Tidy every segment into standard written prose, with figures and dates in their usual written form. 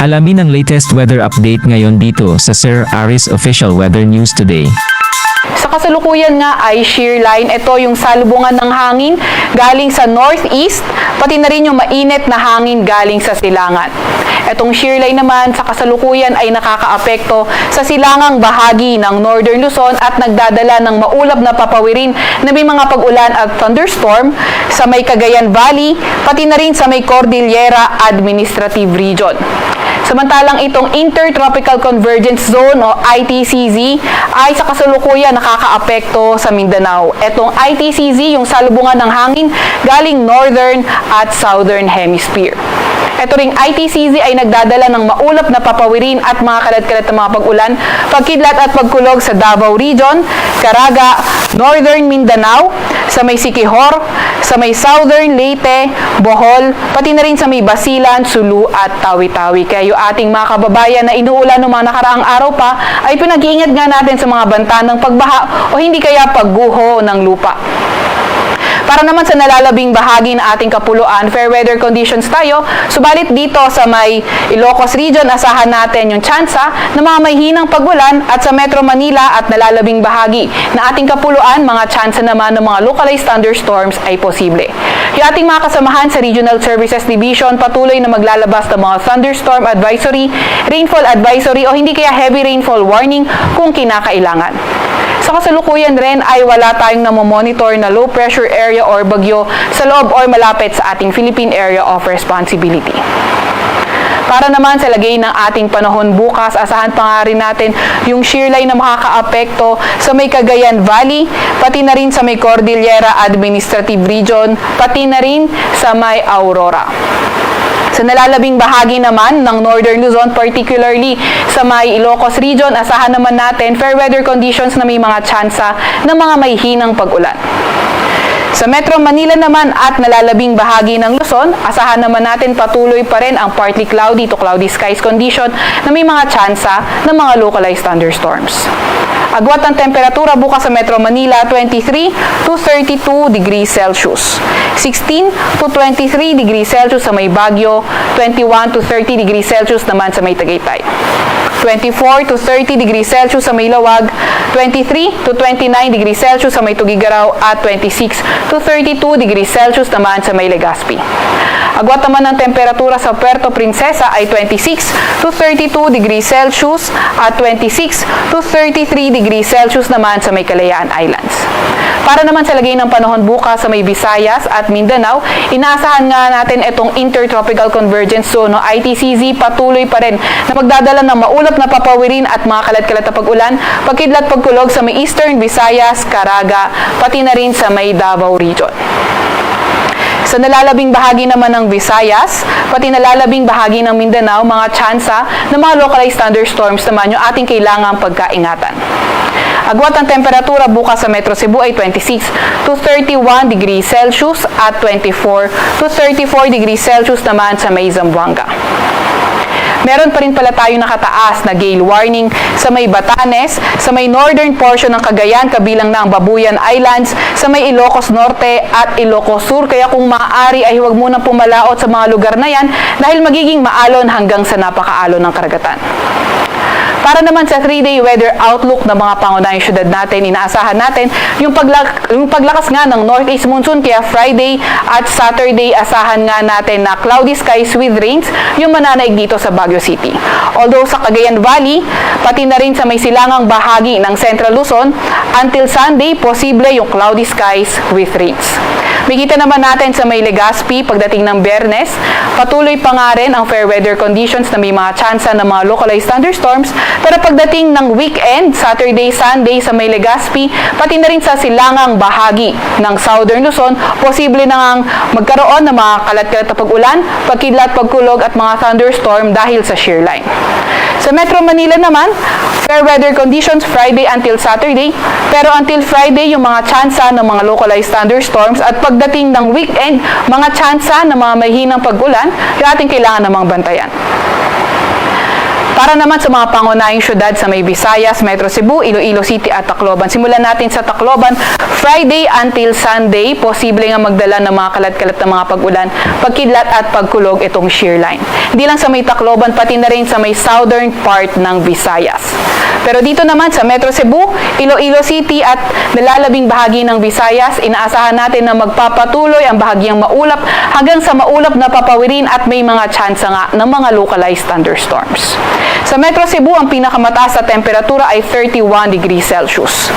Alamin ang latest weather update ngayon dito sa Sir Aris Official Weather News Today. Sa kasalukuyan nga ay shear line. Ito yung salubungan ng hangin galing sa northeast, pati na rin yung mainit na hangin galing sa silangan. Itong shear line naman sa kasalukuyan ay nakakaapekto sa silangang bahagi ng Northern Luzon at nagdadala ng maulap na papawirin na may mga pag-ulan at thunderstorm sa may Cagayan Valley, pati na rin sa may Cordillera Administrative Region. Samantalang itong Intertropical Convergence Zone o ITCZ ay sa kasalukuyan nakakaapekto sa Mindanao. Itong ITCZ, yung salubungan ng hangin galing Northern at Southern Hemisphere. Ito ring ITCZ ay nagdadala ng maulap na papawirin at mga kalat-kalat na mga pag-ulan, pagkidlat at pagkulog sa Davao Region, Caraga, Northern Mindanao, sa may Siquijor, sa may Southern Leyte, Bohol, pati na rin sa may Basilan, Sulu at Tawi-Tawi. Kaya yung ating mga kababayan na inuulan ng mga nakaraang araw pa ay pinag-iingat nga natin sa mga banta ng pagbaha o hindi kaya pagguho ng lupa. Para naman sa nalalabing bahagi ng ating kapuluan, fair weather conditions tayo. Subalit dito sa may Ilocos Region, asahan natin yung tsansa na mga may hinang pagulan at sa Metro Manila at nalalabing bahagi na ating kapuluan, mga tsansa naman ng mga localized thunderstorms ay posible. Yung ating mga kasamahan sa Regional Services Division patuloy na maglalabas ng mga thunderstorm advisory, rainfall advisory o hindi kaya heavy rainfall warning kung kinakailangan. Sa kasalukuyan rin ay wala tayong namomonitor na low pressure area or bagyo sa loob or malapit sa ating Philippine Area of Responsibility. Para naman sa lagay ng ating panahon bukas, asahan pa nga rin natin yung shear line na makakaapekto sa may Cagayan Valley, pati na rin sa may Cordillera Administrative Region, pati na rin sa may Aurora. Sa nalalabing bahagi naman ng Northern Luzon, particularly sa may Ilocos Region, asahan naman natin fair weather conditions na may mga tsansa ng mga may hinang pag-ulan. Sa Metro Manila naman at nalalabing bahagi ng Luzon, asahan naman natin patuloy pa rin ang partly cloudy to cloudy skies condition na may mga tsansa ng mga localized thunderstorms. Agwat ang temperatura bukas sa Metro Manila, 23 to 32 degrees Celsius. 16 to 23 degrees Celsius sa may Baguio, 21 to 30 degrees Celsius naman sa may Tagaytay. 24 to 30 degrees Celsius sa may Lawag, 23 to 29 degrees Celsius sa may Tugigaraw at 26 to 32 degrees Celsius naman sa may Legazpi. Agwat naman ang temperatura sa Puerto Princesa ay 26 to 32 degrees Celsius at 26 to 33 degrees Celsius naman sa may Kalayaan Islands. Para naman sa lagay ng panahon bukas sa may Visayas at Mindanao, inaasahan nga natin itong Intertropical Convergence Zone o ITCZ patuloy pa rin na magdadala ng maulap na papawirin at mga kalat-kalat na pag-ulan, pagkidlat pagkulog sa may Eastern Visayas, Caraga, pati na rin sa may Davao Region. Sa nalalabing bahagi naman ng Visayas, pati nalalabing bahagi ng Mindanao, mga tsansa ng mga localized thunderstorms naman yung ating kailangang pagkaingatan. Agwat ang temperatura bukas sa Metro Cebu ay 26 to 31 degrees Celsius at 24 to 34 degrees Celsius naman sa may Zamboanga. Meron pa rin pala tayo nakataas na gale warning sa may Batanes, sa may northern portion ng Cagayan, kabilang na ang Babuyan Islands, sa may Ilocos Norte at Ilocos Sur. Kaya kung maaari ay huwag munang pumalaot sa mga lugar na yan dahil magiging maalon hanggang sa napakaalon ng karagatan. Para naman sa 3-day weather outlook ng mga pangunahing syudad natin, inaasahan natin yung paglakas nga ng northeast monsoon, kaya Friday at Saturday asahan nga natin na cloudy skies with rains yung mananaig dito sa Baguio City. Although sa Cagayan Valley, pati na rin sa may silangang bahagi ng Central Luzon, until Sunday, posible yung cloudy skies with rains. Makita naman natin sa may Legazpi pagdating ng Biyernes, patuloy pa nga rin ang fair weather conditions na may mga tsansa ng mga localized thunderstorms, pero pagdating ng weekend, Saturday, Sunday sa may Legazpi, pati na rin sa silangang bahagi ng Southern Luzon, posible na ngang magkaroon ng mga kalat-kalat na pag-ulan, pagkidlat, pagkulog at mga thunderstorm dahil sa shear line. Sa Metro Manila naman, fair weather conditions Friday until Saturday, pero until Friday yung mga tsansa ng mga localized thunderstorms at pagdating ng weekend, mga tsansa ng mga mahinang pag-ulan, yung ating kailangan namang bantayan. Para naman sa mga pangunahing syudad sa may Visayas, Metro Cebu, Iloilo City at Tacloban. Simulan natin sa Tacloban, Friday until Sunday, posible nga magdala ng mga kalat-kalat na mga pag-ulan, pagkidlat at pagkulog itong shear line. Hindi lang sa may Tacloban, pati na rin sa may southern part ng Visayas. Pero dito naman sa Metro Cebu, Iloilo City at nalalabing bahagi ng Visayas, inaasahan natin na magpapatuloy ang bahagyang maulap hanggang sa maulap na papawirin at may mga tsansa nga ng mga localized thunderstorms. Sa Metro Cebu, ang pinakamataas na temperatura ay 31 degrees Celsius.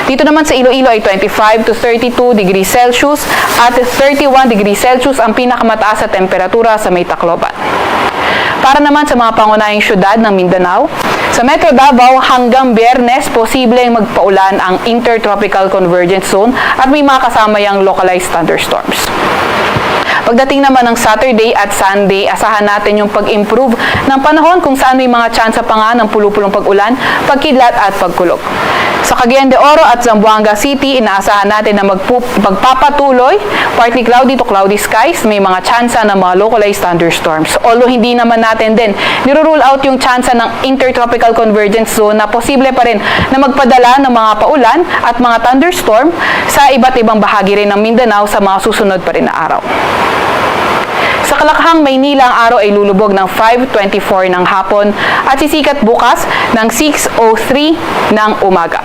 Dito naman sa Iloilo ay 25 to 32 degrees Celsius at 31 degrees Celsius ang pinakamataas na temperatura sa may Tacloban. Para naman sa mga pangunahing syudad ng Mindanao, sa Metro Davao hanggang Biyernes, posibleng magpaulan ang Intertropical Convergence Zone at may mga kasama yung localized thunderstorms. Pagdating naman ng Saturday at Sunday, asahan natin yung pag-improve ng panahon kung saan may mga tsansa pa nga ng pulupulong pag-ulan, pagkidlat at pagkulog. Sa Cagayan de Oro at Zamboanga City, inaasahan natin na magpapatuloy, partly cloudy to cloudy skies, may mga tsansa ng mga localized thunderstorms. Although hindi naman natin din niro-rule out yung tsansa ng Intertropical Convergence Zone na posible pa rin na magpadala ng mga paulan at mga thunderstorm sa iba't ibang bahagi rin ng Mindanao sa mga susunod pa rin na araw. Sa Kalakhang, Maynila, ang araw ay lulubog ng 5:24 ng hapon at sisikat bukas ng 6:03 ng umaga.